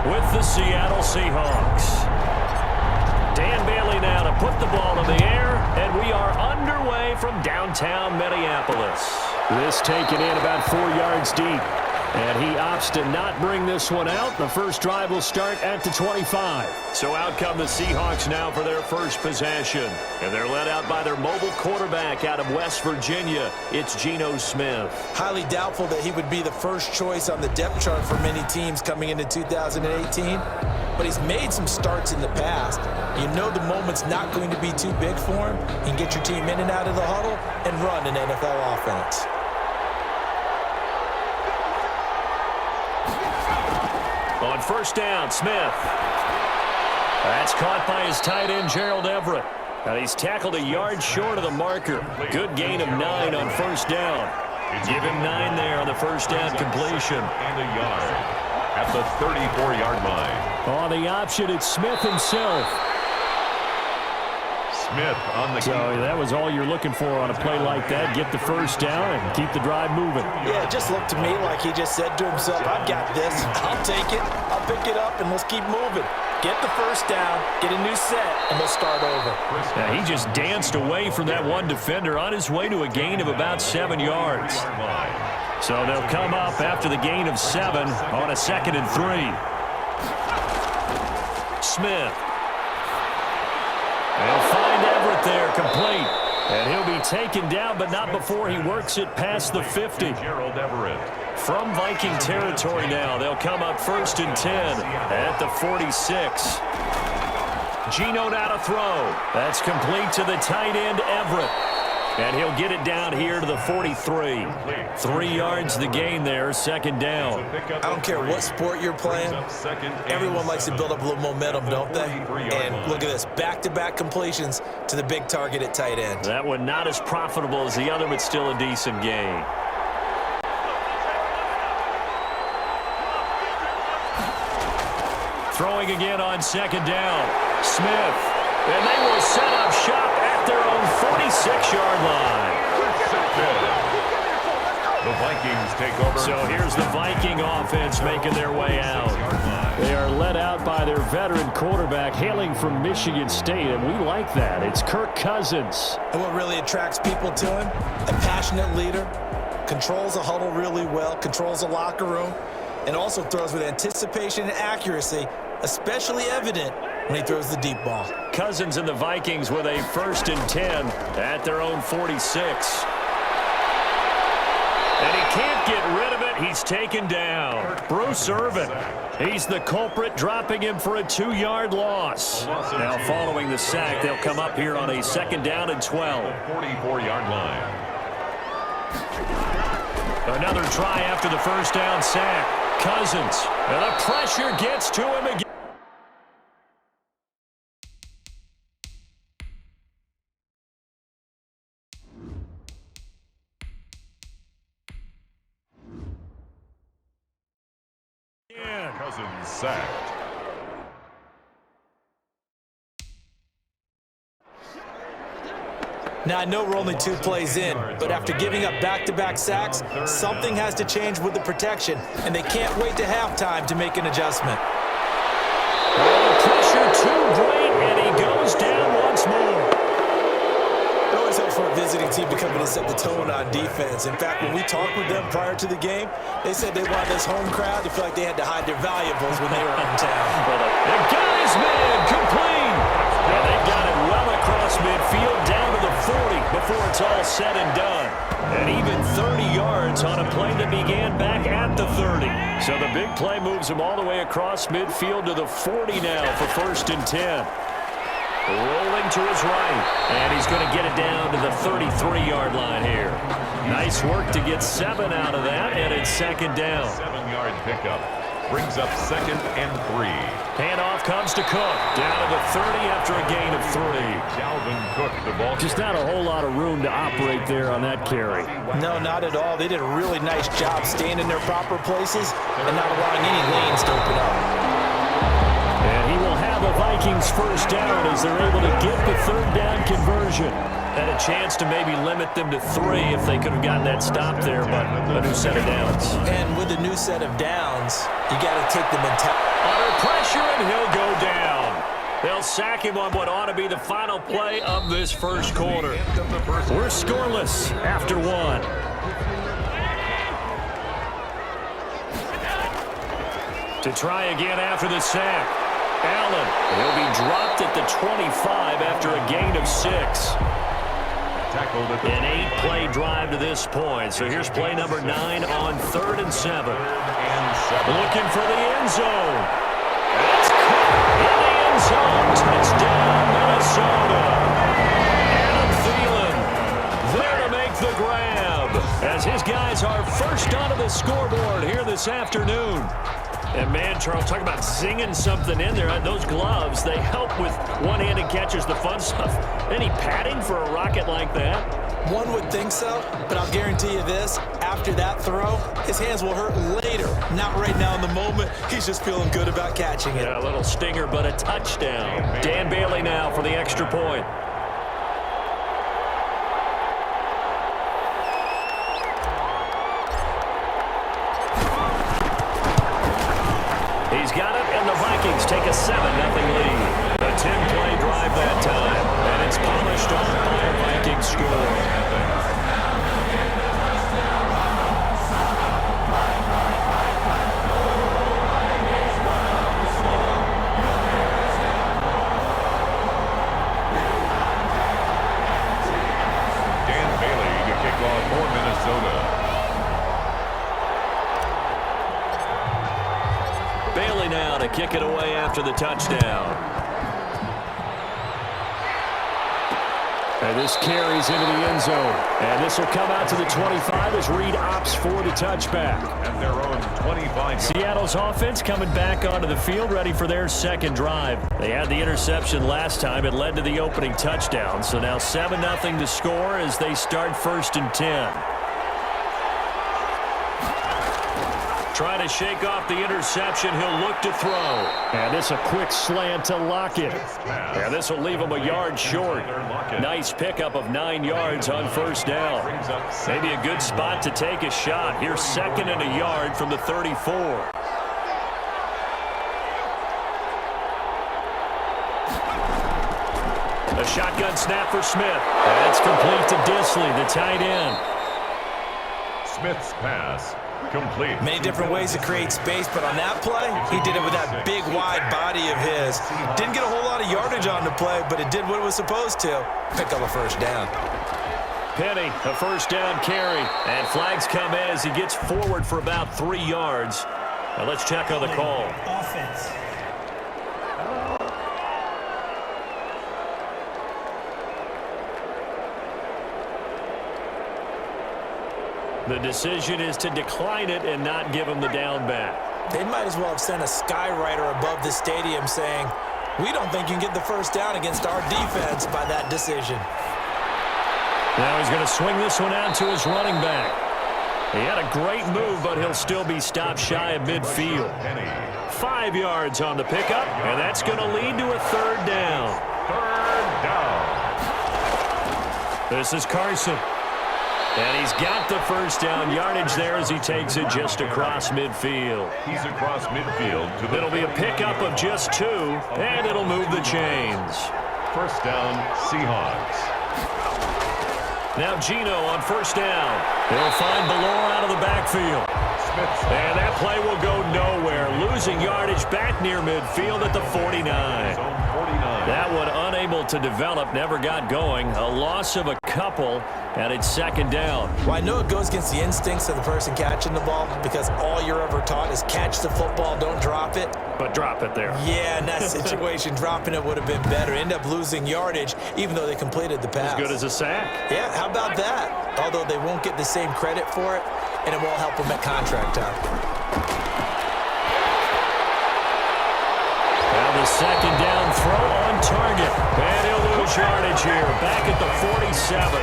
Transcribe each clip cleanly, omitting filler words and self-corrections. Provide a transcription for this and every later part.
with the Seattle Seahawks. Dan Bailey now to put the ball in the air, and we are underway from downtown Minneapolis. This taken in about 4 yards deep, and he opts to not bring this one out. The first drive will start at the 25. So out come the Seahawks now for their first possession, and they're led out by their mobile quarterback out of West Virginia. It's Geno Smith. Highly doubtful that he would be the first choice on the depth chart for many teams coming into 2018, but he's made some starts in the past. You know the moment's not going to be too big for him. You can get your team in and out of the huddle and run an NFL offense. On first down, Smith. That's caught by his tight end, Gerald Everett. And he's tackled a yard short of the marker. Good gain of 9 on first down. Give him 9 there on the first down completion. And a yard at the 34-yard line. On the option, it's Smith himself. Smith on the So that was all you're looking for on a play like that. Get the first down and keep the drive moving. Yeah, it just looked to me like he just said to himself, I've got this. I'll take it. I'll pick it up, and let's keep moving. Get the first down, get a new set, and we'll start over. Yeah, he just danced away from that one defender on his way to a gain of about 7 yards. So they'll come up after the gain of 7 on a 2nd and 3. Smith. They'll find Everett there, complete. And he'll be taken down, but not before he works it past the 50. Gerald Everett. From Viking territory now, they'll come up 1st and 10 at the 46. Geno now to throw. That's complete to the tight end, Everett. And he'll get it down here to the 43. 3 yards the gain there, 2nd down. I don't care what sport you're playing. Everyone likes to build up a little momentum, don't they? And look at this, back-to-back completions to the big target at tight end. That one not as profitable as the other, but still a decent gain. Throwing again on 2nd down. Smith. And they will set up shop at their own 46-yard line. The Vikings take over. So here's the Viking offense making their way out. They are led out by their veteran quarterback hailing from Michigan State, and we like that. It's Kirk Cousins. And what really attracts people to him? A passionate leader, controls a huddle really well, controls a locker room, and also throws with anticipation and accuracy, especially evident when he throws the deep ball. Cousins and the Vikings with a 1st and 10 at their own 46. And he can't get rid of it. He's taken down. Bruce Irvin. He's the culprit, dropping him for a 2-yard loss. Now following the sack, they'll come up here on a 2nd down and 12. 44-yard line. Another try after the first down sack. Cousins. And the pressure gets to him again. Cousins sacked. Now, I know we're only 2 plays in, but after giving up back-to-back sacks, something has to change with the protection, and they can't wait to halftime to make an adjustment. Pressure too great, and he goes down once more. It always helps for a visiting team to come in and set the tone on defense. In fact, when we talked with them prior to the game, they said they wanted this home crowd to feel like they had to hide their valuables when they were in town. The guy's man complete. And they got it well across midfield down to the 40 before it's all said and done. And even 30 yards on a play that began back at the 30. So the big play moves him all the way across midfield to the 40 now for 1st and 10. Rolling to his right, and he's going to get it down to the 33-yard line here. Nice work to get 7 out of that, and it's 2nd down. 7-yard pickup brings up 2nd and 3. Handoff comes to Cook, down to the 30 after a gain of 3. Dalvin Cook, the ball. Just not a whole lot of room to operate there on that carry. No, not at all. They did a really nice job staying in their proper places and not allowing any lanes to open up. And he will have a Vikings first down as they're able to get the 3rd down conversion. Had a chance to maybe limit them to 3 if they could have gotten that stop there, but a new set of downs. And with a new set of downs, you got to take the mentality. Under pressure, and he'll go down. They'll sack him on what ought to be the final play of this first quarter. We're scoreless after 1. To try again after the sack. Allen, he'll be dropped at the 25 after a gain of 6. An 8-play drive to this point. So here's play number 9 on 3rd and 7. Looking for the end zone. That's caught in the end zone. Touchdown, Minnesota. Adam Thielen there to make the grab as his guys are first onto the scoreboard here this afternoon. And, man, Charles, talk about zinging something in there. Those gloves, they help with one-handed catches, the fun stuff. Any padding for a rocket like that? One would think so, but I'll guarantee you this. After that throw, his hands will hurt later. Not right now in the moment. He's just feeling good about catching it. Yeah, a little stinger, but a touchdown. Dan Bailey now for the extra point. He's got it, and the Vikings take a 7-0 lead. A 10-play drive that time, and it's polished off by a Viking score. Dan Bailey to kick off for Minnesota. Bailey now to kick it away after the touchdown. And this carries into the end zone. And this will come out to the 25 as Reed opts for the touchback. At their own 25. Seattle's offense coming back onto the field, ready for their second drive. They had the interception last time. It led to the opening touchdown. So now 7-0 to score as they start 1st and 10. Trying to shake off the interception. He'll look to throw. And this a quick slant to Lockett. And this will leave him a yard short. Nice pickup of 9 yards on 1st down. Maybe a good spot to take a shot. Here's 2nd and a yard from the 34. A shotgun snap for Smith. That's complete to Disley, the tight end. Smith's pass. Complete. Many different ways to create space, but on that play, he did it with that big, wide body of his. Didn't get a whole lot of yardage on the play, but it did what it was supposed to. Pick up a 1st down. Penny, a 1st down carry. And flags come in as he gets forward for about 3 yards. Now let's check on the call. Offense. The decision is to decline it and not give him the down back. They might as well have sent a skywriter above the stadium saying, we don't think you can get the 1st down against our defense by that decision. Now he's going to swing this one out to his running back. He had a great move, but he'll still be stopped shy of midfield. 5 yards on the pickup, and that's going to lead to a 3rd down. 3rd down. This is Carson. And he's got the 1st down yardage there as he takes it just across midfield. He's across midfield. It'll be a pickup of just 2, and it'll move the chains. 1st down, Seahawks. Now Geno on 1st down. He'll find Ballore out of the backfield. And that play will go nowhere. Losing yardage back near midfield at the 49. That one unable to develop, never got going. A loss of a couple, and it's 2nd down. Well, I know it goes against the instincts of the person catching the ball because all you're ever taught is catch the football, don't drop it. But drop it there. Yeah, in that situation, dropping it would have been better. End up losing yardage, even though they completed the pass. As good as a sack. Yeah, how about that? Although they won't get the same credit for it, and it won't help them at contract time. Now the 2nd down throw on target. And he'll lose yardage here. Back at the 47.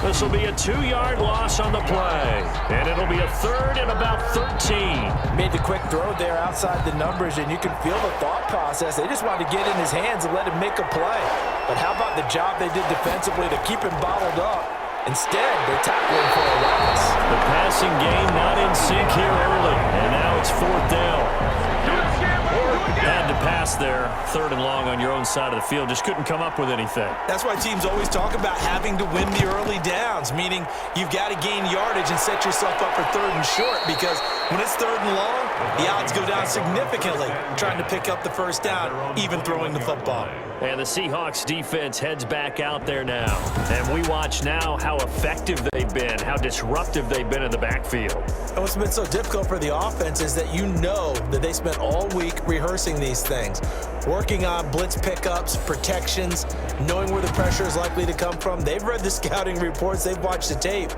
This will be a 2-yard loss on the play. And it'll be a 3rd and about 13. Made the quick throw there outside the numbers, and you can feel the thought process. They just wanted to get in his hands and let him make a play. But how about the job they did defensively to keep him bottled up? Instead, they're tackling for a loss. The passing game not in sync here early, and now it's 4th down. Had to pass there, 3rd and long on your own side of the field. Just couldn't come up with anything. That's why teams always talk about having to win the early downs, meaning you've got to gain yardage and set yourself up for 3rd and short, because when it's 3rd and long, the odds go down significantly trying to pick up the 1st down, even throwing the football. And the Seahawks defense heads back out there now. And we watch now how effective they've been, how disruptive they've been in the backfield. And what's been so difficult for the offense is that you know that they spent all week rehearsing these things, working on blitz pickups, protections, knowing where the pressure is likely to come from. They've read the scouting reports. They've watched the tape.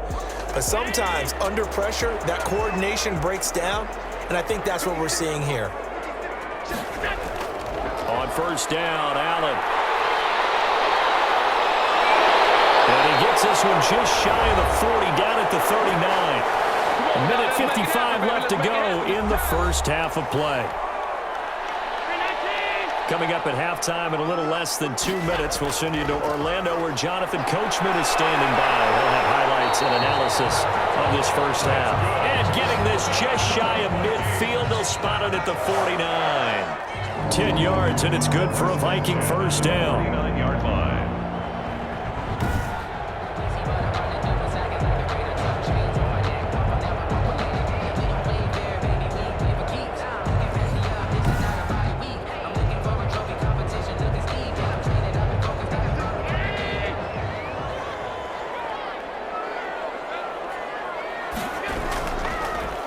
But sometimes, under pressure, that coordination breaks down, and I think that's what we're seeing here. On 1st down, Allen. And he gets this one just shy of the 40, down at the 39. A minute 55 left to go in the 1st half of play. Coming up at halftime in a little less than 2 minutes, we'll send you to Orlando where Jonathan Coachman is standing by. He'll have highlights and analysis of this 1st half. And getting this just shy of midfield, they'll spot it at the 49. 10 yards, and it's good for a Viking 1st down. 49-yard line.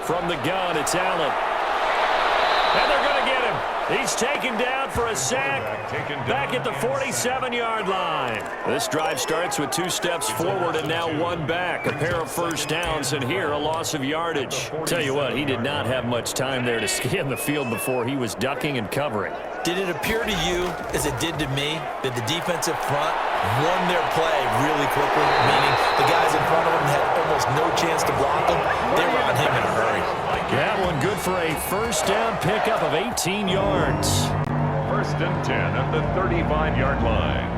From the gun, it's Allen. And they're going to get him. He's taken down for a sack back at the 47-yard line. This drive starts with 2 steps forward and now 1 back. A pair of 1st downs, and here a loss of yardage. Tell you what, he did not have much time there to scan the field before he was ducking and covering. Did it appear to you, as it did to me, that the defensive front won their play really quickly, meaning the guys in front of them had almost no chance to block them? They were on him in a hurry. That one good for a 1st down pickup of 18 yards. 1st and 10 at the 35-yard line.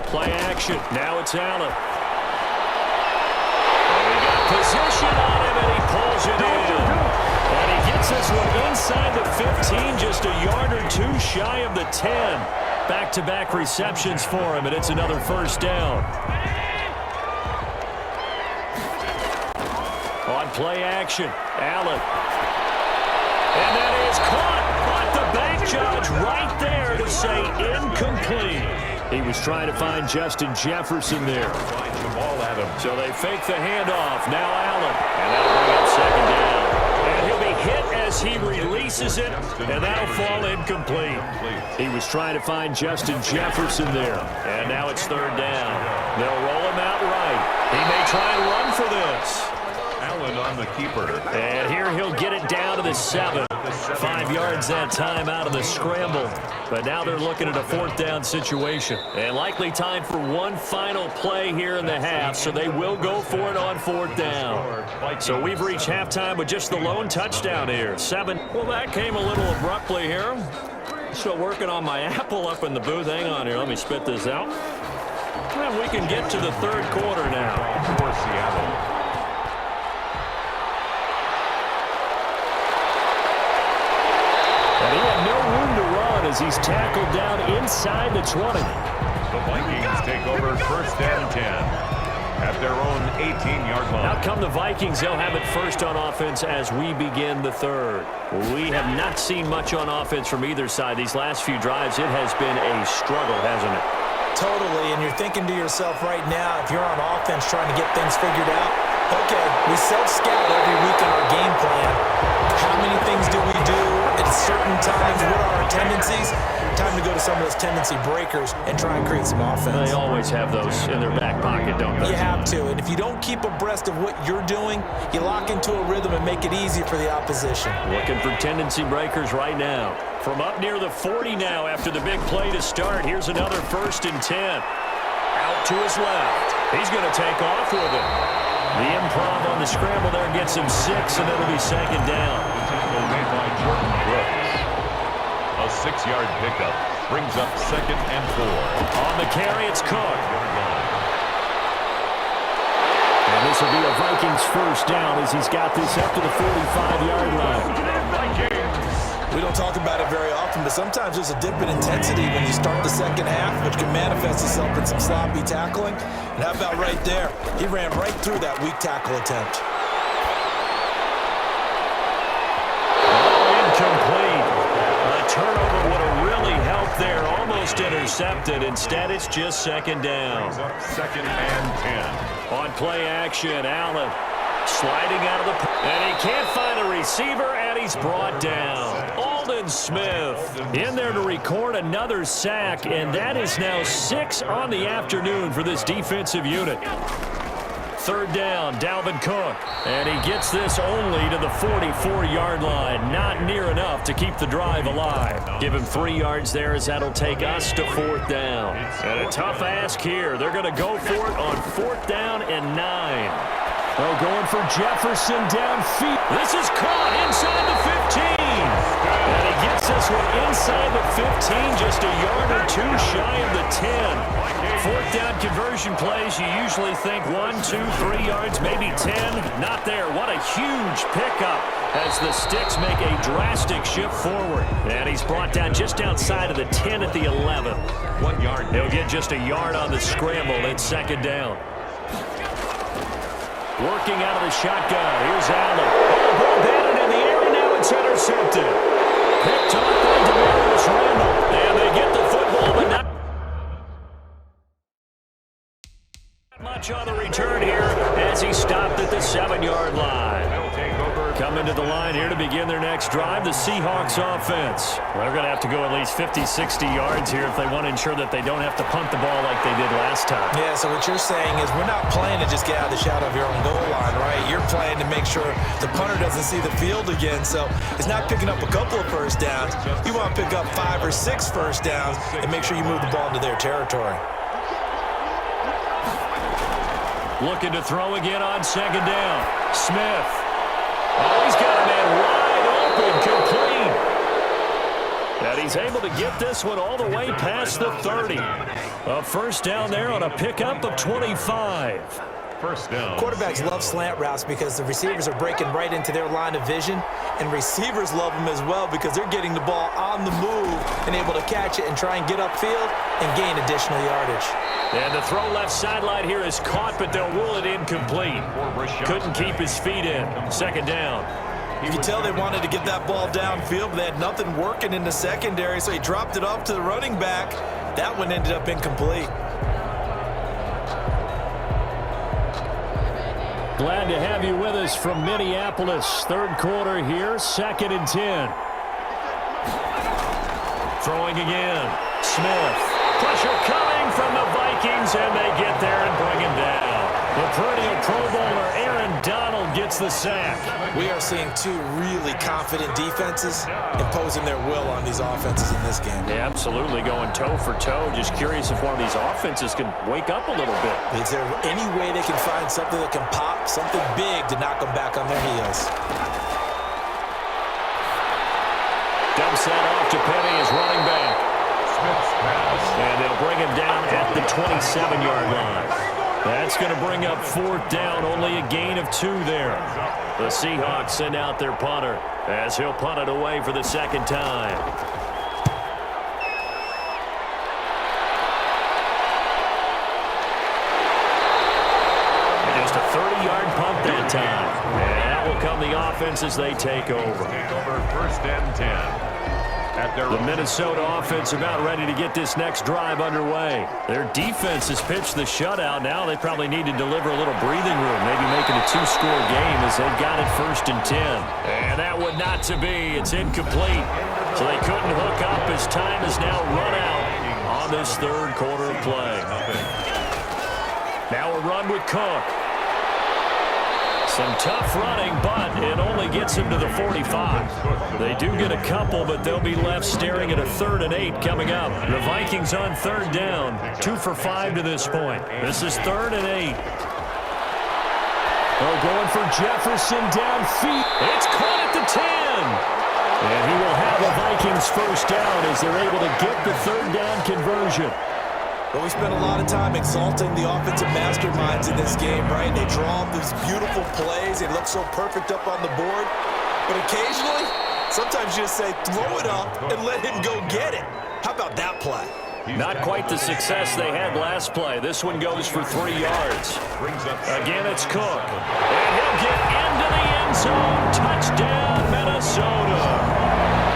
Play action. Now it's Allen. He got position on him, and he pulls it in. And he gets this one inside the 15, just a yard or 2 shy of the 10. Back-to-back receptions for him, and it's another 1st down. On play action, Allen. And that is caught. But the bank judge right there to say incomplete. He was trying to find Justin Jefferson there. So they fake the handoff. Now Allen. And that'll bring up 2nd down. And he'll be hit as he releases it, and that'll fall incomplete. He was trying to find Justin Jefferson there. And now it's 3rd down. They'll roll him out right. He may try and run for this. Allen on the keeper. And here he'll get it down to the 7. 5 yards that time out of the scramble. But now they're looking at a 4th down situation. And likely time for one final play here in the half, so they will go for it on 4th down. So we've reached halftime with just the lone touchdown here. 7. Well, that came a little abruptly here. Still working on my apple up in the booth. Hang on here. Let me spit this out. And we can get to the 3rd quarter now. For Seattle. And he had no room to run as he's tackled down inside the 20. The Vikings take over 1st and 10 at their own 18-yard line. Out come the Vikings. They'll have it first on offense as we begin the 3rd. We have not seen much on offense from either side. These last few drives, it has been a struggle, hasn't it? Totally, and you're thinking to yourself right now, if you're on offense trying to get things figured out, okay, we self-scout every week in our game plan. How many things do we do at certain times? What are our tendencies? Time to go to some of those tendency breakers and try and create some offense. They always have those in their back pocket, don't they? You have to, and if you don't keep abreast of what you're doing, you lock into a rhythm and make it easy for the opposition. Looking for tendency breakers right now. From up near the 40 now after the big play to start, here's another 1st and 10. Out to his left. He's going to take off with it. The improv on the scramble there gets him 6, and it'll be second down. Made by Jordan Brooks. A 6-yard pickup brings up 2nd and 4. On the carry, it's Cook. And this will be a Vikings first down as he's got this up to the 45-yard line. We don't talk about it very often, but sometimes there's a dip in intensity when you start the second half, which can manifest itself in some sloppy tackling. And how about right there? He ran right through that weak tackle attempt. Incomplete. A turnover would have really helped there. Almost intercepted. Instead, it's just second down. 2nd and 10. On play action, Allen sliding out of the... And he can't find a receiver, and he's brought down. Aldon Smith in there to record another sack, and that is now 6 on the afternoon for this defensive unit. Third down, Dalvin Cook, and he gets this only to the 44-yard line. Not near enough to keep the drive alive. Give him 3 yards there as that'll take us to 4th down. And a tough ask here. They're going to go for it on 4th down and 9. They're going for Jefferson downfield. This is caught inside the 15. And he gets this one inside the 15, just a yard or 2 shy of the 10. 4th down conversion plays, you usually think 1, 2, 3 yards, maybe 10. Not there. What a huge pickup as the Sticks make a drastic shift forward. And he's brought down just outside of the 10 at the 11. 1 yard. He'll get just a yard on the scramble. It's second down. Working out of the shotgun. Here's Allen. Oh, ball batted in the air, and now it's intercepted. Picked off by Demarius Randall. And they get the football, but not much on the return here as he stopped at the 7-yard line. Coming to the line here to begin their next drive, the Seahawks offense. They're going to have to go at least 50, 60 yards here if they want to ensure that they don't have to punt the ball like they did last time. Yeah, so what you're saying is we're not playing to just get out of the shadow of your own goal line, right? You're playing to make sure the punter doesn't see the field again. So it's not picking up a couple of first downs. You want to pick up 5 or 6 first downs and make sure you move the ball into their territory. Looking to throw again on second down. Smith. Oh, he's got a man wide open, complete. And he's able to get this one all the way past the 30. A first down there on a pickup of 25. First down. Quarterbacks love slant routes because the receivers are breaking right into their line of vision, and receivers love them as well because they're getting the ball on the move and able to catch it and try and get upfield and gain additional yardage. And the throw left sideline here is caught, but they'll rule it incomplete. Couldn't keep his feet in. Second down. You can tell they wanted to get that ball downfield, but they had nothing working in the secondary, so he dropped it off to the running back. That one ended up incomplete. Glad to have you with us from Minneapolis. Third quarter here, 2nd and 10. Throwing again. Smith. Pressure coming from the Vikings, and they get there and bring him down. The perennial Pro Bowler Aaron Donald gets the sack. We are seeing 2 really confident defenses imposing their will on these offenses in this game. Yeah, absolutely, going toe for toe. Just curious if one of these offenses can wake up a little bit. Is there any way they can find something that can pop, something big to knock them back on their heels? Dumps that off to Penny as running back. And they'll bring him down at the 27-yard line. That's going to bring up 4th down, only a gain of 2 there. The Seahawks send out their punter as he'll punt it away for the second time. Just a 30-yard punt that time. And that will come the offense as they take over. First and 10. The Minnesota offense about ready to get this next drive underway. Their defense has pitched the shutout. Now they probably need to deliver a little breathing room, maybe making a 2-score game as they've got it 1st and 10. And that would not to be. It's incomplete. So they couldn't hook up as time is now run out on this third quarter play. Now a run with Cook. Some tough running, but it only gets him to the 45. They do get a couple, but they'll be left staring at a 3rd and 8 coming up. The Vikings on 3rd down, 2 for 5 to this point. This is 3rd and 8. Oh, going for Jefferson downfield. It's caught at the 10. And he will have the Vikings first down as they're able to get the 3rd down conversion. Well, we spent a lot of time exalting the offensive masterminds in this game, right? They draw up these beautiful plays. They look so perfect up on the board. But occasionally, sometimes you just say, throw it up and let him go get it. How about that play? Not quite the success they had last play. This one goes for 3 yards. Again, it's Cook. And he'll get into the end zone. Touchdown, Minnesota.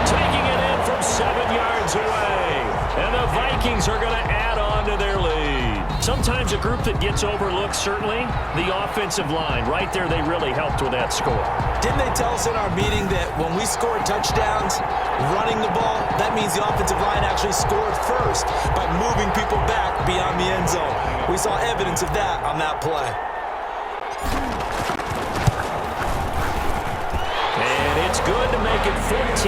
Taking it in from 7 yards away. And the Vikings are going to add on to their lead. Sometimes a group that gets overlooked, certainly, the offensive line. Right there, they really helped with that score. Didn't they tell us in our meeting that when we scored touchdowns running the ball, that means the offensive line actually scored first by moving people back beyond the end zone? We saw evidence of that on that play. And it's good to make it 14-0.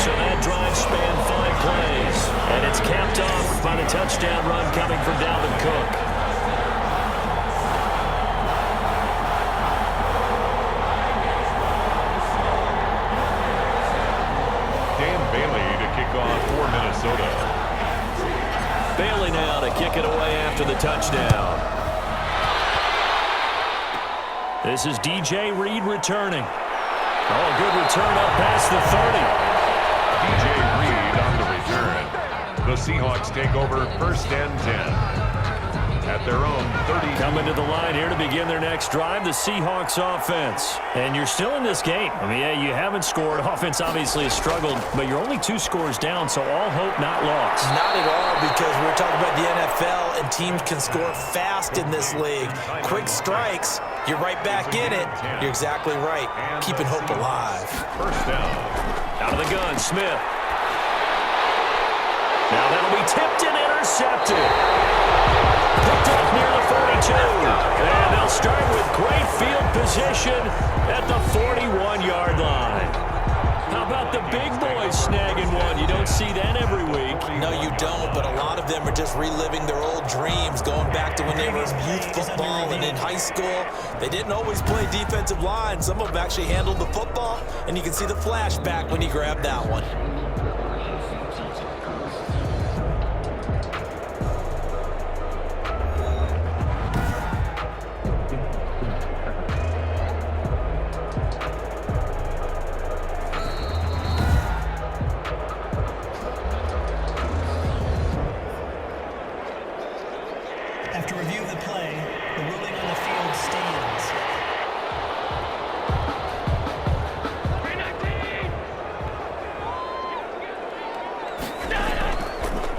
So that drive spanned 5 plays. And it's capped off by the touchdown run coming from Dalvin Cook. Dan Bailey to kick off for Minnesota. Bailey now to kick it away after the touchdown. This is DJ Reed returning. Oh, good return up past the 30. DJ Reed on the return. The Seahawks take over 1st and 10. At their own 30. Coming to the line here to begin their next drive, the Seahawks offense. And you're still in this game. I mean, yeah, you haven't scored. Offense obviously has struggled, but you're only 2 scores down, so all hope not lost. Not at all, because we're talking about the NFL, and teams can score fast in this league. Quick strikes, you're right back in it. You're exactly right. Keeping hope alive. 1st down. Out of the gun, Smith. Now that'll be tipped and intercepted. Picked up near the 42. And they'll start with great field position at the 41-yard line. How about the big boys snagging one? You don't see that every week. No, you don't, but a lot of them are just reliving their old dreams, going back to when they were in youth football and in high school. They didn't always play defensive line. Some of them actually handled the football, and you can see the flashback when he grabbed that one. After review of the play, the ruling on the field stands.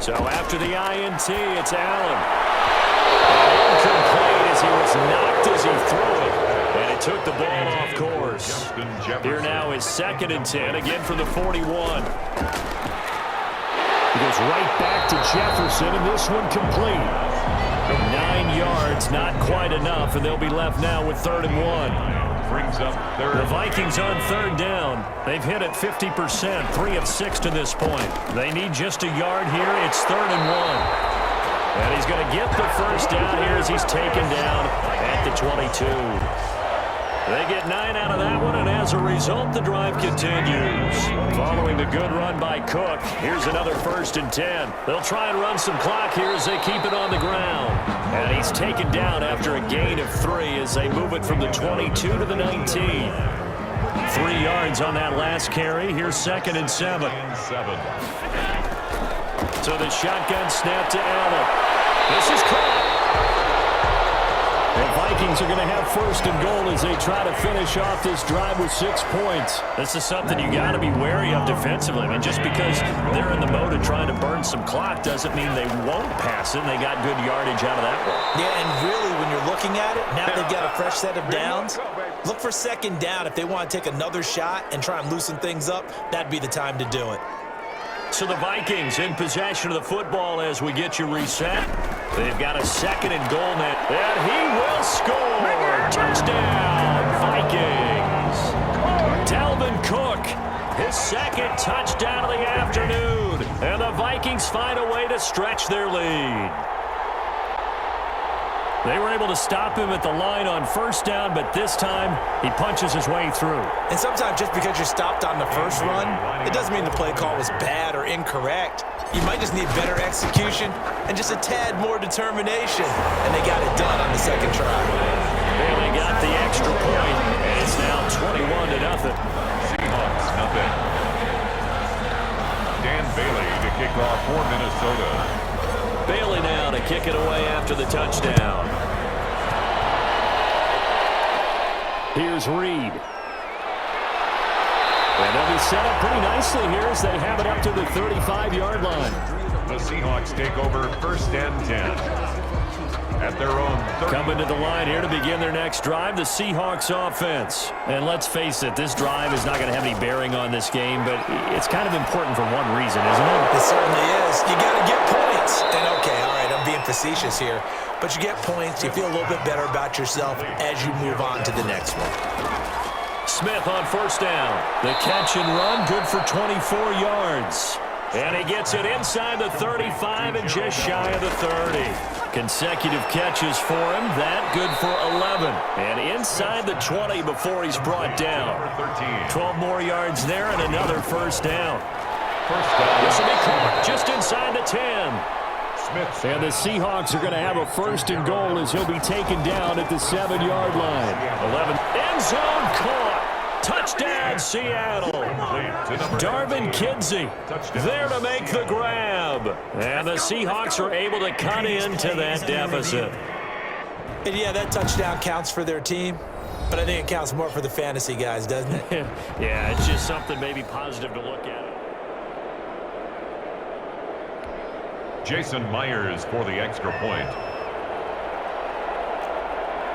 So after the INT, it's Allen. Incomplete as he was knocked as he threw it. And it took the ball off course. Here now is 2nd and 10, again for the 41. He goes right back to Jefferson, and this one complete. 9 yards, not quite enough, and they'll be left now with 3rd and 1. Brings up 3rd. The Vikings on 3rd down. They've hit it 50%, 3 of 6 to this point. They need just a yard here. It's 3rd and 1. And he's going to get the first down here as he's taken down at the 22. They get 9 out of that one, and as a result, the drive continues. Following the good run by Cook, here's another 1st and 10. They'll try and run some clock here as they keep it on the ground. And he's taken down after a gain of 3 as they move it from the 22 to the 19. 3 yards on that last carry. Here's 2nd and 7. So the shotgun snap to Allen. This is caught. The Vikings are going to have 1st and goal as they try to finish off this drive with 6 points. This is something you got to be wary of defensively. I mean, just because they're in the mode of trying to burn some clock doesn't mean they won't pass it. They got good yardage out of that one. Yeah, and really, when you're looking at it, now they've got a fresh set of downs. Look for 2nd down. If they want to take another shot and try and loosen things up, that'd be the time to do it. So the Vikings in possession of the football as we get you reset. They've got a 2nd and goal now. And he will score. Touchdown, Vikings. Dalvin Cook, his second touchdown of the afternoon. And the Vikings find a way to stretch their lead. They were able to stop him at the line on first down, but this time he punches his way through. And sometimes just because you're stopped on the first run, it doesn't mean the play call was bad or incorrect. You might just need better execution and just a tad more determination. And they got it done on the second try. They got the extra point, and it's now 21-0. Seahawks, nothing. Dan Bailey to kick off for Minnesota. Bailey now to kick it away after the touchdown. Here's Reed. And they'll be set up pretty nicely here as they have it up to the 35-yard line. The Seahawks take over first and 10. At their own 30. Coming to the line here to begin their next drive, the Seahawks offense. And let's face it, this drive is not going to have any bearing on this game, but it's kind of important for one reason, isn't it? It certainly is. You got to get points. And okay, all right, I'm being facetious here, but you get points, you feel a little bit better about yourself as you move on to the next one. Smith on first down. The catch and run, good for 24 yards. And he gets it inside the 35 and just shy of the 30. Consecutive catches for him. That good for 11. And inside the 20 before he's brought down. 12 more yards there and another first down. This will be caught just inside the 10. And the Seahawks are going to have a first and goal as he'll be taken down at the 7-yard line. 11. End zone caught. Touchdown, Seattle. Darvin Kinsey there to make the grab. And the Seahawks are able to cut into that deficit. And yeah, that touchdown counts for their team, but I think it counts more for the fantasy guys, doesn't it? Yeah, it's just something maybe positive to look at. Jason Myers for the extra point.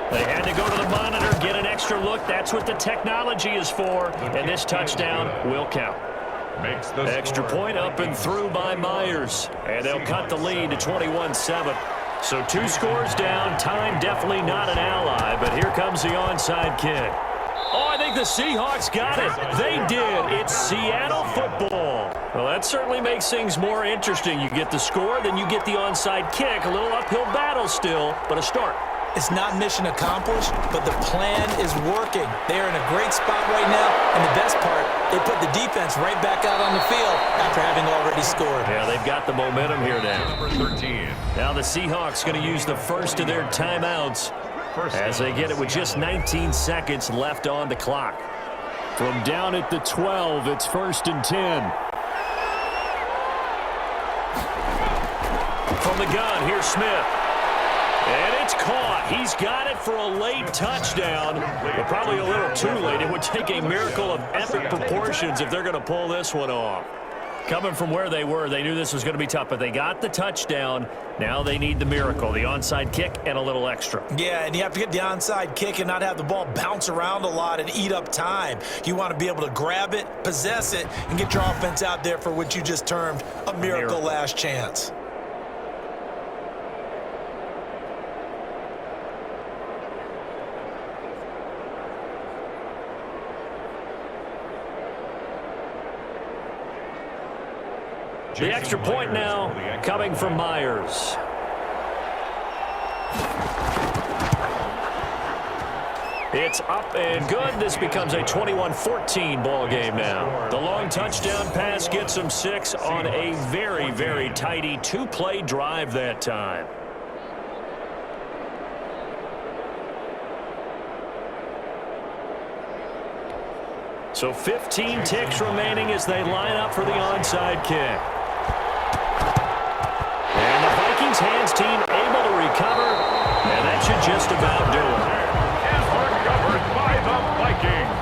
They had to go to the monitor, get an extra look. That's what the technology is for. And this touchdown will count. Makes the extra point up and through by Myers. And they'll cut the lead to 21-7. So 2 scores down. Time definitely not an ally. But here comes the onside kick. Oh, I think the Seahawks got it. They did. It's Seattle football. Well, that certainly makes things more interesting. You get the score, then you get the onside kick. A little uphill battle still, but a start. It's not mission accomplished, but the plan is working. They are in a great spot right now, and the best part, they put the defense right back out on the field after having already scored. Yeah, they've got the momentum here now. Number 13. Now the Seahawks going to use the first of their timeouts as they get it with just 19 seconds left on the clock. From down at the 12, it's first and 10. From the gun, here's Smith. And it's caught. He's got it for a late touchdown, but probably a little too late. It would take a miracle of epic proportions if they're going to pull this one off. Coming from where they were, they knew this was going to be tough, but they got the touchdown. Now they need the miracle, the onside kick and a little extra. Yeah, and you have to get the onside kick and not have the ball bounce around a lot and eat up time. You want to be able to grab it, possess it, and get your offense out there for what you just termed a miracle last chance. The extra point now coming from Myers. It's up and good. This becomes a 21-14 ball game now. The long touchdown pass gets them 6 on a very, very tidy 2-play drive that time. So 15 ticks remaining as they line up for the onside kick. And the Vikings hands team able to recover, and that should just about do it. And recovered by the Vikings.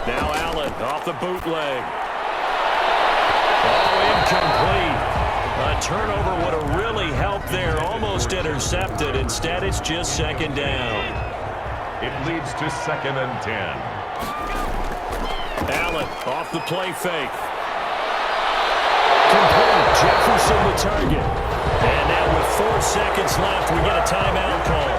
Now Allen off the bootleg. Oh, incomplete. A turnover would have really helped there. Almost intercepted. Instead, it's just second down. It leads to 2nd and 10. Allen off the play fake. Complete. Jefferson the target. And now with 4 seconds left, we get a timeout call.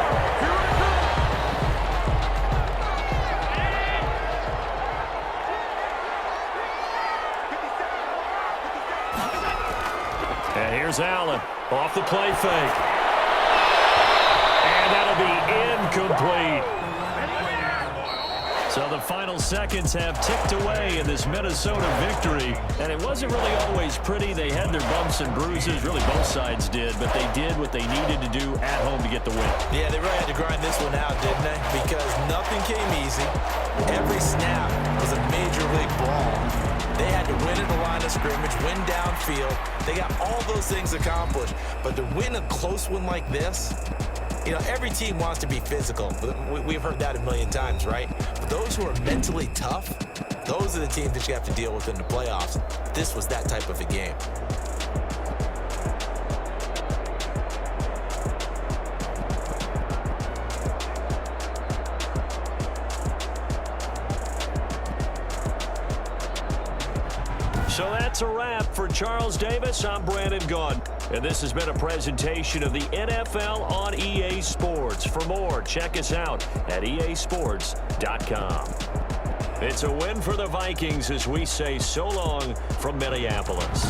And here's Allen off the play fake. And that'll be incomplete. So the final seconds have ticked away in this Minnesota victory. And it wasn't really always pretty. They had their bumps and bruises. Really, both sides did. But they did what they needed to do at home to get the win. Yeah, they really had to grind this one out, didn't they? Because nothing came easy. Every snap was a major league brawl. They had to win at the line of scrimmage, win downfield. They got all those things accomplished. But to win a close one like this, you know, every team wants to be physical. We've heard that a million times, right? But those who are mentally tough, those are the teams that you have to deal with in the playoffs. This was that type of a game. So that's a wrap for Charles Davis. I'm Brandon Gunn. And this has been a presentation of the NFL on EA Sports. For more, check us out at easports.com. It's a win for the Vikings as we say so long from Minneapolis.